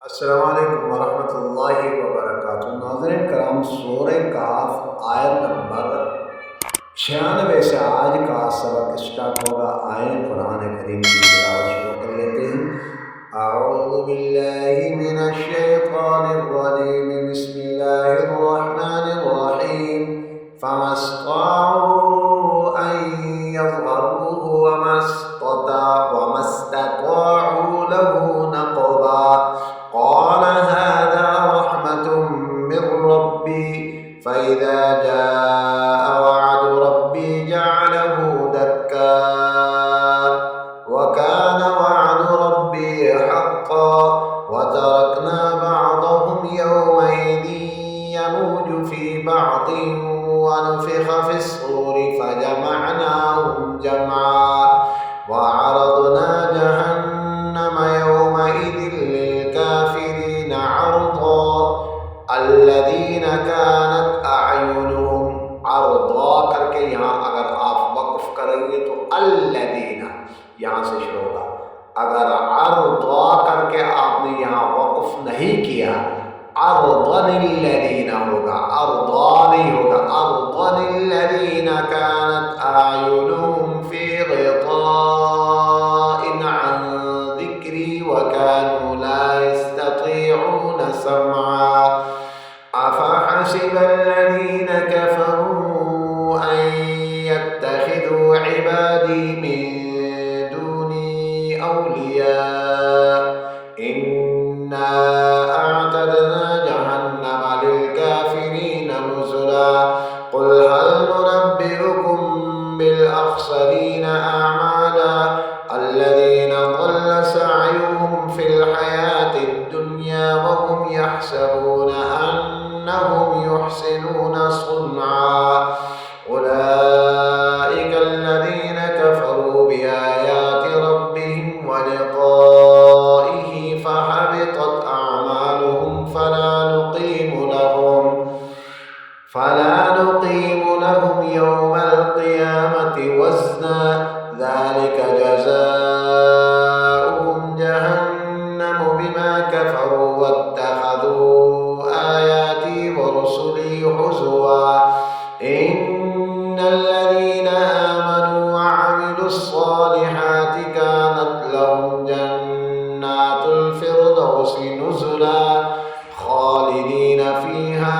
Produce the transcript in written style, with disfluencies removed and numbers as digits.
अस्सलाम वालेकुम वरहमतुल्लाहि वबरकातुहू। नाज़रीन कराम, सूरह कहफ आयत नंबर 96 से आज का सबक स्टार्ट होगा। आए कुरान करीम की तिलावत शुरू कर लेते हैं। अऊज़ु बिल्लाहि मिनश शैतानिर रजीम, बिस्मिल्लाहिर रहमानिर रहीम। फमस्तताऊ अन यज़हरूहु वमस्तताऊ लहु नक़बा। क़ाल हाज़ा रहमतुम मिर रब्बी फ़इज़ा जाअ वअदु रब्बी जअलहु दक्का वकान वअदु रब्बी हक़्क़ा वतरकना बअदहुम यौमइज़िन यमूजु फ़ी बअदिन वनुफ़िख़ फ़िस्सूरि फ़जमअनाहुम जमआ वअरضना जहन्नम यौमइज़िन लिलकाफ़िरीन अर्दा अल्लज़ीन कानत अअयुनुहुम। अर्दा करके यहाँ अगर आप वक्फ करेंगे तो अल्लज़ीना यहाँ से शुरू होगा। अगर अर्दा करके आपने यहाँ वक्फ नहीं किया, अर्दनिल्लज़ीना होगा, अर्दा नहीं होगा। अर्दनिल्लज़ीना कानत अअयुनुहुम फ़ी ग़िताइन अन ज़िक्री वकानू ला यस्ततीऊन समआ अफ़हसिबल्लज़ीन कफ़रू अन यत्तख़िज़ू इबादी मिन दूनी औलिया इन्ना अअतदना जहन्नम लिलकाफ़िरीन नुज़ुला। क़ुल हल नुनब्बिउकुम बिलअख़्सरीन अअमाला अल्लज़ीन ضل सअयुहुम फ़िल हयातिद दुनिया वहुम यहसबून अन्नहुम युहसिनून सुन्आ उलाइका अल्लज़ीन कफ़रू बिआयाति रब्बिहिम वलिक़ाइहि फ़हबितत अअमालुहुम फला नुक़ीमु लहुम यौमल क़ियामति वज़ना ज़ालिक जज़ाउहुम जहन्नम बिमा कफ़रू वत्तख़ज़ू आयाती व रुसुली हुज़ुवा। इन्नल्लज़ीन आमनू व अमिलुस्सालिहाति कानत लहुम जन्नातुल फ़िरदौसि नुज़ुला ख़ालिदीन फ़ीहा